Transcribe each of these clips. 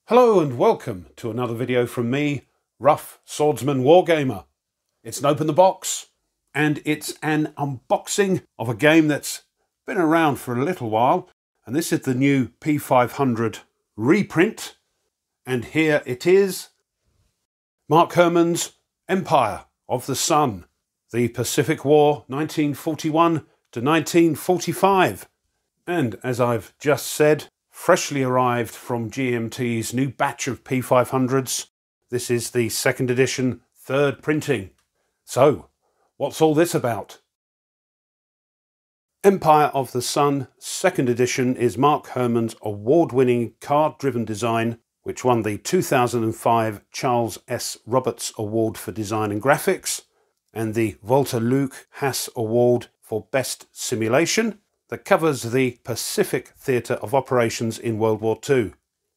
Hello and welcome to another video from me, Rough Swordsman Wargamer. It's an open the box and it's an unboxing of a game that's been around for a little while, and this is the new P500 reprint, and here it is, Mark Herman's Empire of the Sun, the Pacific War 1941 to 1945, and as I've just said, freshly arrived from GMT's new batch of P500s. This is the second edition, third printing. So, what's all this about? Empire of the Sun, second edition, is Mark Herman's award-winning card-driven design, which won the 2005 Charles S. Roberts Award for Design and Graphics, and the Walter Luke Haas Award for Best Simulation, that covers the Pacific Theatre of Operations in World War II.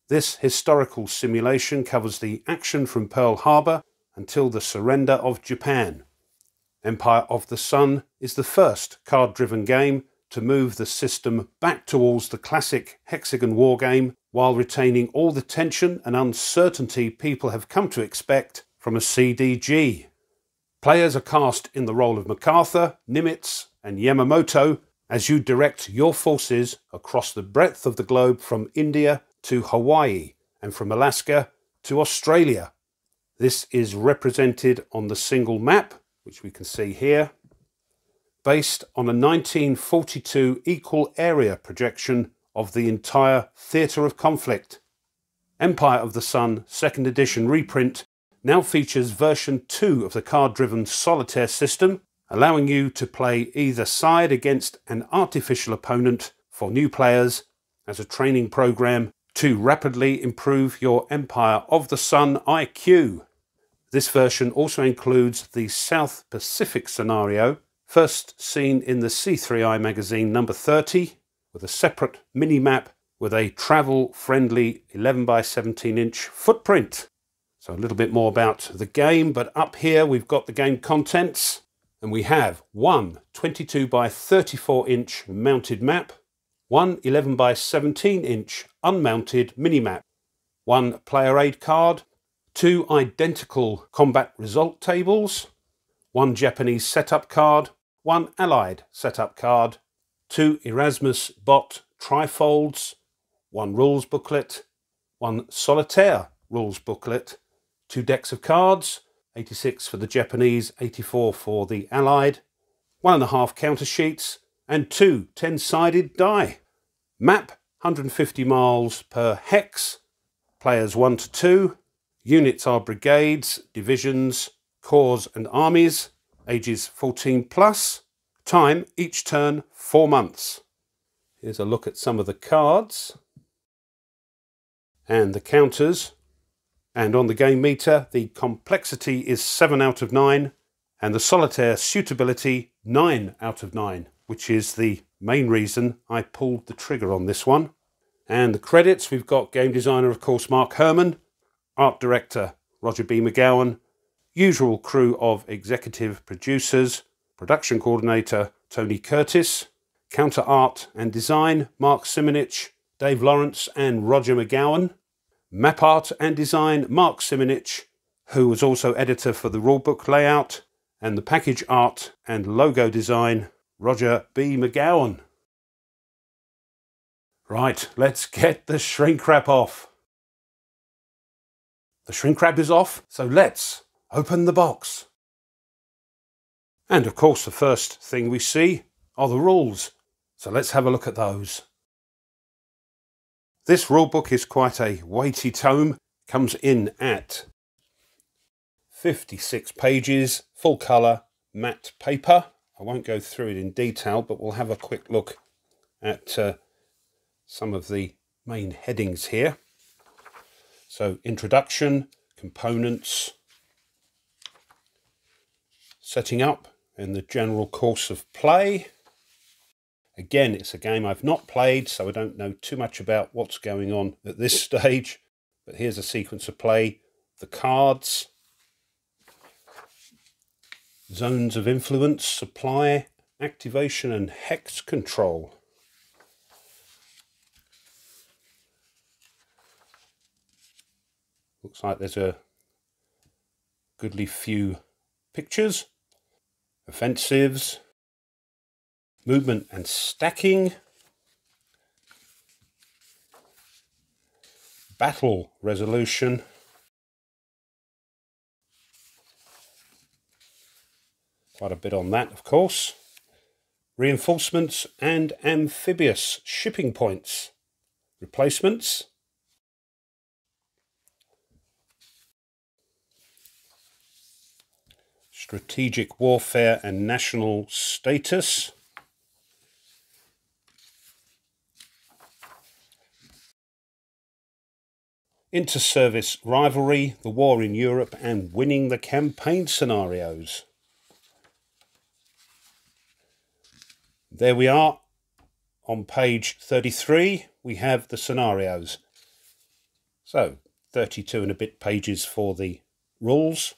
This historical simulation covers the action from Pearl Harbor until the surrender of Japan. Empire of the Sun is the first card-driven game to move the system back towards the classic hexagon war game while retaining all the tension and uncertainty people have come to expect from a CDG. Players are cast in the role of MacArthur, Nimitz and Yamamoto as you direct your forces across the breadth of the globe from India to Hawaii and from Alaska to Australia. This is represented on the single map, which we can see here, based on a 1942 equal area projection of the entire theatre of conflict. Empire of the Sun second edition reprint now features version 2 of the card-driven solitaire system, allowing you to play either side against an artificial opponent for new players as a training program to rapidly improve your Empire of the Sun IQ. This version also includes the South Pacific scenario, first seen in the C3I magazine number 30, with a separate mini-map with a travel-friendly 11 by 17 inch footprint. So a little bit more about the game, but up here we've got the game contents. And we have one 22 by 34 inch mounted map, one 11 by 17 inch unmounted mini-map, one player aid card, two identical combat result tables, one Japanese setup card, one Allied setup card, two Erasmus bot trifolds, one rules booklet, one solitaire rules booklet, two decks of cards, 86 for the Japanese, 84 for the Allied, 1.5 counter sheets, and two 10-sided die. Map, 150 miles per hex, players 1 to 2, units are brigades, divisions, corps and armies, ages 14 plus, time each turn 4 months. Here's a look at some of the cards and the counters. And on the game meter, the complexity is 7 out of 9, and the solitaire suitability 9 out of 9, which is the main reason I pulled the trigger on this one. And the credits, we've got game designer, of course, Mark Herman, art director Roger B. McGowan, usual crew of executive producers, production coordinator Tony Curtis, counter art and design Mark Simonich, Dave Lawrence and Roger McGowan, map art and design Mark Simonich, who was also editor for the rulebook layout, and the package art and logo design Roger B. McGowan. Right, let's get the shrink wrap off. The shrink wrap is off, so let's open the box. And of course the first thing we see are the rules, so let's have a look at those. This rulebook is quite a weighty tome, comes in at 56 pages, full colour, matte paper. I won't go through it in detail, but we'll have a quick look at some of the main headings here. So, introduction, components, setting up and the general course of play. Again, it's a game I've not played, so I don't know too much about what's going on at this stage. But here's a sequence of play. The cards, zones of influence, supply, activation and hex control. Looks like there's a goodly few pictures. Offensives, movement and stacking, battle resolution, quite a bit on that of course, reinforcements and amphibious shipping points, replacements, strategic warfare and national status, inter-service rivalry, the war in Europe and winning the campaign scenarios. There we are. On page 33 we have the scenarios. So 32 and a bit pages for the rules.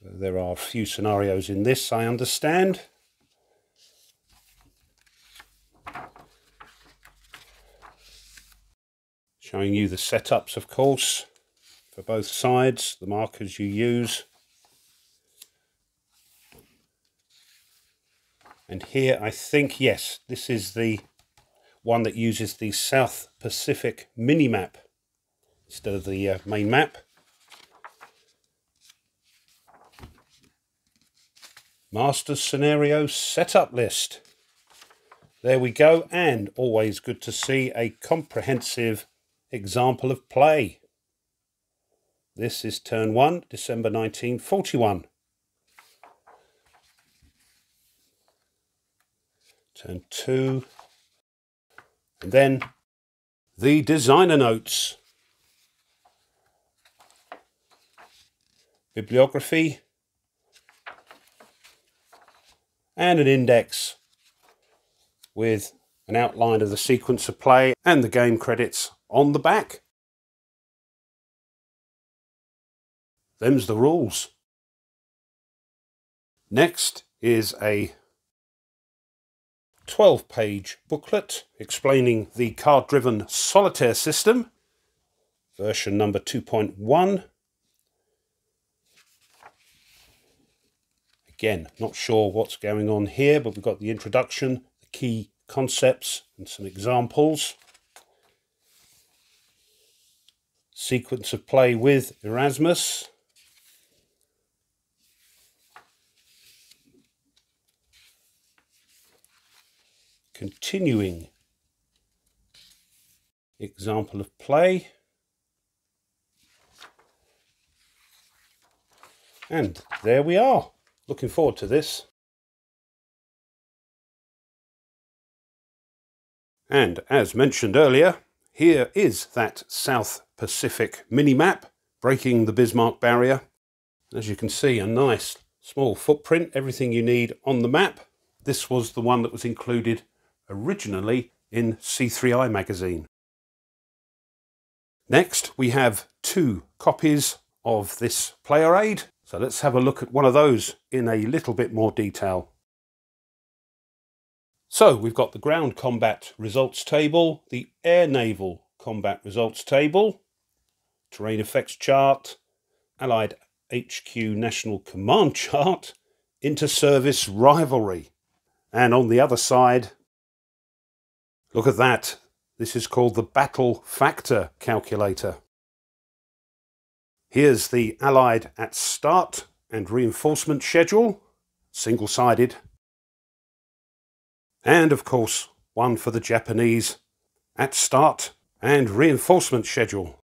There are a few scenarios in this, I understand. Showing you the setups, of course, for both sides, the markers you use. And here, I think, yes, this is the one that uses the South Pacific mini-map instead of the main map. Masters Scenario Setup List. There we go, and always good to see a comprehensive example of play. This is turn 1, December 1941. Turn 2. And then the designer notes. Bibliography. And an index with an outline of the sequence of play and the game credits on the back. Them's the rules. Next is a 12-page booklet explaining the card-driven solitaire system, version number 2.1. Again, not sure what's going on here, but we've got the introduction, the key concepts and some examples. Sequence of play with Erasmus. Continuing example of play. And there we are. Looking forward to this. And as mentioned earlier, here is that South Pacific mini-map, breaking the Bismarck barrier. As you can see, a nice small footprint, everything you need on the map. This was the one that was included originally in C3I magazine. Next, we have 2 copies of this player aid. So let's have a look at one of those in a little bit more detail. So we've got the ground combat results table, the air naval combat results table, terrain effects chart, Allied HQ National Command chart, inter-service rivalry. And on the other side, look at that. This is called the Battle Factor Calculator. Here's the Allied at start and reinforcement schedule, single-sided. And of course, one for the Japanese at start and reinforcement schedule.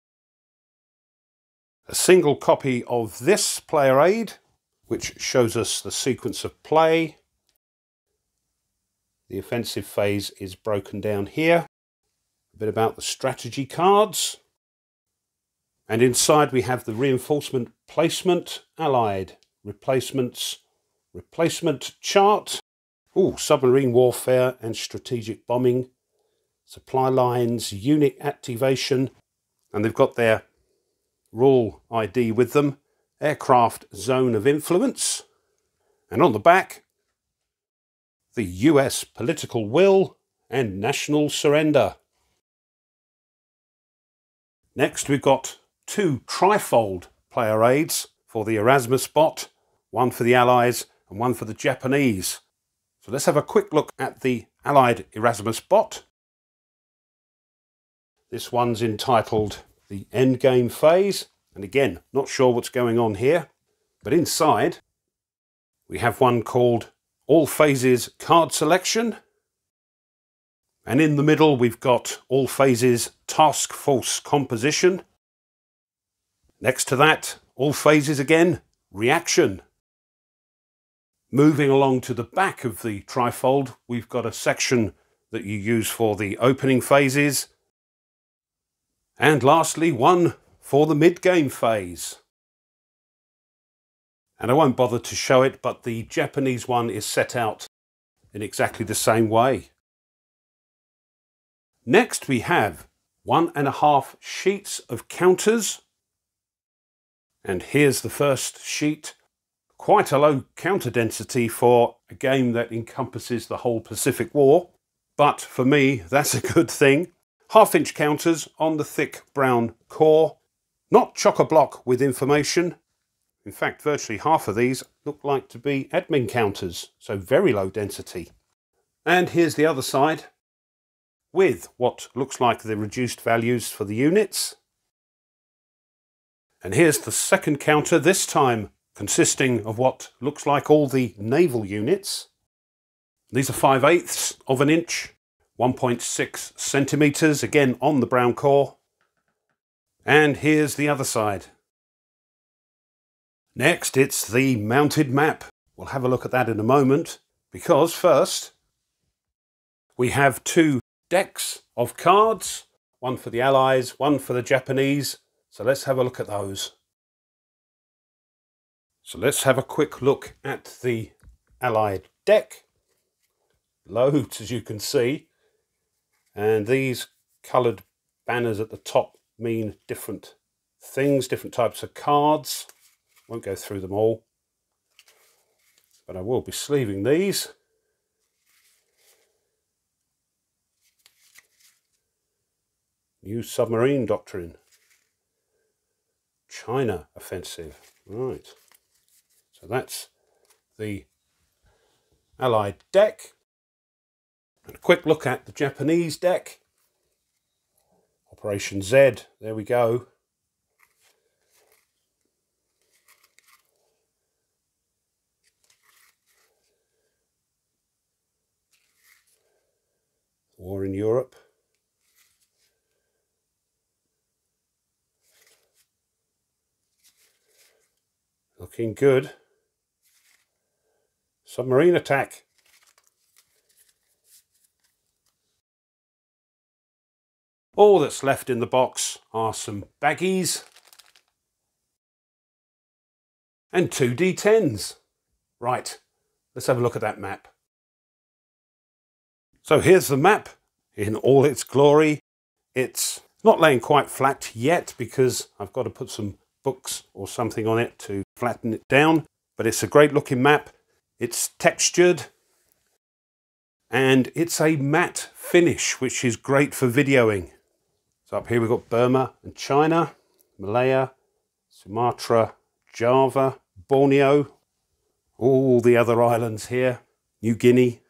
A single copy of this player aid, which shows us the sequence of play. The offensive phase is broken down here. A bit about the strategy cards. And inside we have the reinforcement placement, Allied replacements, replacement chart. Submarine warfare and strategic bombing, supply lines, unit activation, and they've got their rule ID with them, aircraft zone of influence, and on the back, the US political will and national surrender. Next we've got two trifold player aids for the Erasmus bot, one for the Allies and one for the Japanese. So let's have a quick look at the Allied Erasmus bot. This one's entitled the Endgame Phase, and again, not sure what's going on here, but inside we have one called All Phases Card Selection, and in the middle we've got All Phases Task Force Composition. Next to that, All Phases again, Reaction. Moving along to the back of the trifold, we've got a section that you use for the opening phases. And lastly, one for the mid-game phase. And I won't bother to show it, but the Japanese one is set out in exactly the same way. Next we have 1.5 sheets of counters. And here's the first sheet. Quite a low counter density for a game that encompasses the whole Pacific War. But for me, that's a good thing. 1/2-inch counters on the thick brown core. Not chock-a-block with information. In fact, virtually half of these look like to be admin counters, so very low density. And here's the other side, with what looks like the reduced values for the units. And here's the second counter, this time consisting of what looks like all the naval units. These are 5/8 of an inch, 1.6 centimetres, again on the brown core. And here's the other side. Next, it's the mounted map. We'll have a look at that in a moment, because first we have two decks of cards, one for the Allies, one for the Japanese. So let's have a look at those. So let's have a quick look at the Allied deck. Loads, as you can see. And these coloured banners at the top mean different things, different types of cards. Won't go through them all, but I will be sleeving these. New submarine doctrine. China offensive. Right. So that's the Allied deck. And a quick look at the Japanese deck. Operation Z. There we go. War in Europe. Looking good. Submarine attack. All that's left in the box are some baggies and 2 D10s. Right, let's have a look at that map. So here's the map in all its glory. It's not laying quite flat yet because I've got to put some books or something on it to flatten it down. But it's a great looking map. It's textured and it's a matte finish, which is great for videoing. So up here we've got Burma and China, Malaya, Sumatra, Java, Borneo, all the other islands here, New Guinea,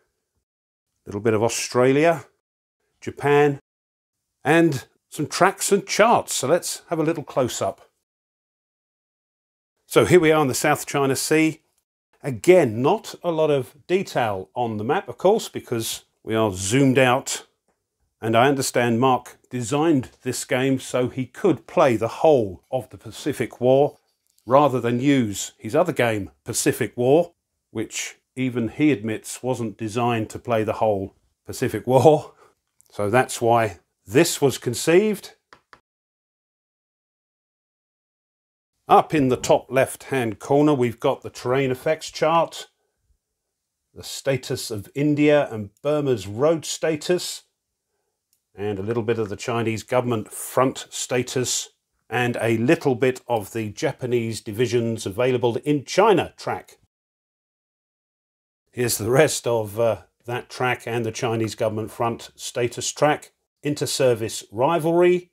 a little bit of Australia, Japan, and some tracks and charts. So let's have a little close-up. So here we are in the South China Sea. Again, not a lot of detail on the map, of course, because we are zoomed out. And I understand Mark designed this game so he could play the whole of the Pacific War, rather than use his other game, Pacific War, which even he admits wasn't designed to play the whole Pacific War. So that's why this was conceived. Up in the top left-hand corner, we've got the terrain effects chart, the status of India and Burma's road status, and a little bit of the Chinese government front status, and a little bit of the Japanese divisions available in China track. Here's the rest of that track and the Chinese government front status track. Inter-service rivalry.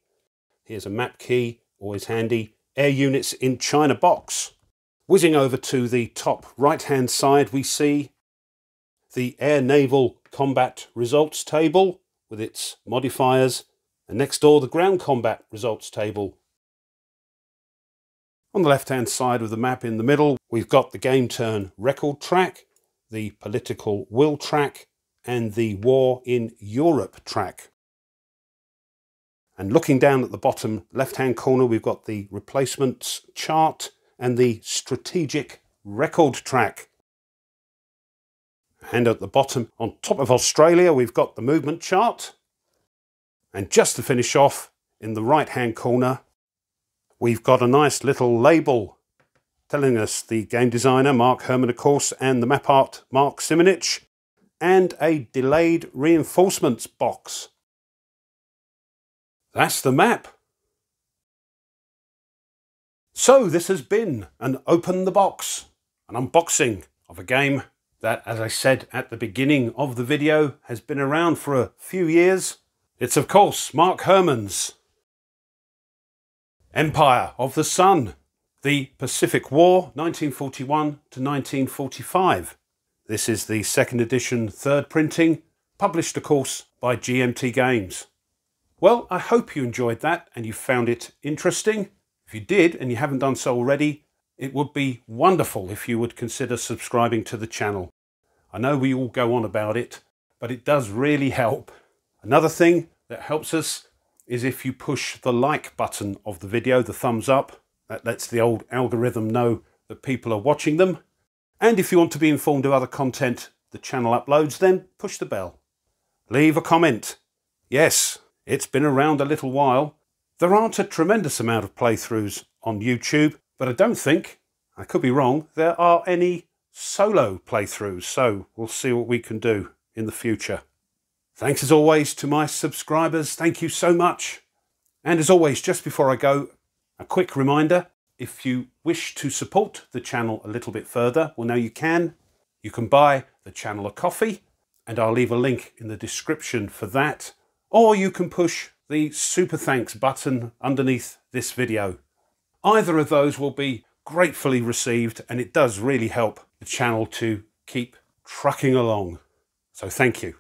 Here's a map key, always handy. Air units in China box. Whizzing over to the top right-hand side, we see the Air Naval Combat Results Table with its modifiers, and next door the Ground Combat Results Table. On the left-hand side of the map in the middle, we've got the Game Turn Record track, the Political Will track, and the War in Europe track. And looking down at the bottom left-hand corner, we've got the Replacements chart and the Strategic Record track. And at the bottom, on top of Australia, we've got the Movement chart. And just to finish off, in the right-hand corner, we've got a nice little label telling us the game designer, Mark Herman, of course, and the map art, Mark Simonich, and a delayed reinforcements box. That's the map. So this has been an Open the Box, an unboxing of a game that, as I said at the beginning of the video, has been around for a few years. It's of course Mark Herman's Empire of the Sun, the Pacific War, 1941 to 1945. This is the second edition, third printing, published of course by GMT Games. Well, I hope you enjoyed that and you found it interesting. If you did and you haven't done so already, it would be wonderful if you would consider subscribing to the channel. I know we all go on about it, but it does really help. Another thing that helps us is if you push the like button of the video, the thumbs up. That lets the old algorithm know that people are watching them. And if you want to be informed of other content the channel uploads, then push the bell. Leave a comment. Yes, it's been around a little while. There aren't a tremendous amount of playthroughs on YouTube, but I don't think, I could be wrong, there are any solo playthroughs, so we'll see what we can do in the future. Thanks as always to my subscribers, thank you so much. And as always, just before I go, a quick reminder, if you wish to support the channel a little bit further, well now you can. You can buy the channel a coffee, and I'll leave a link in the description for that. Or you can push the super thanks button underneath this video. Either of those will be gratefully received, and it does really help the channel to keep trucking along. So thank you.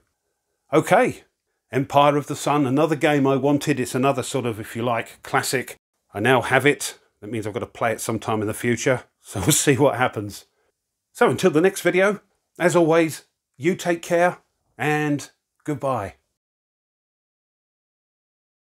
Okay, Empire of the Sun, another game I wanted. It's another sort of, if you like, classic. I now have it. That means I've got to play it sometime in the future. So we'll see what happens. So until the next video, as always, you take care and goodbye.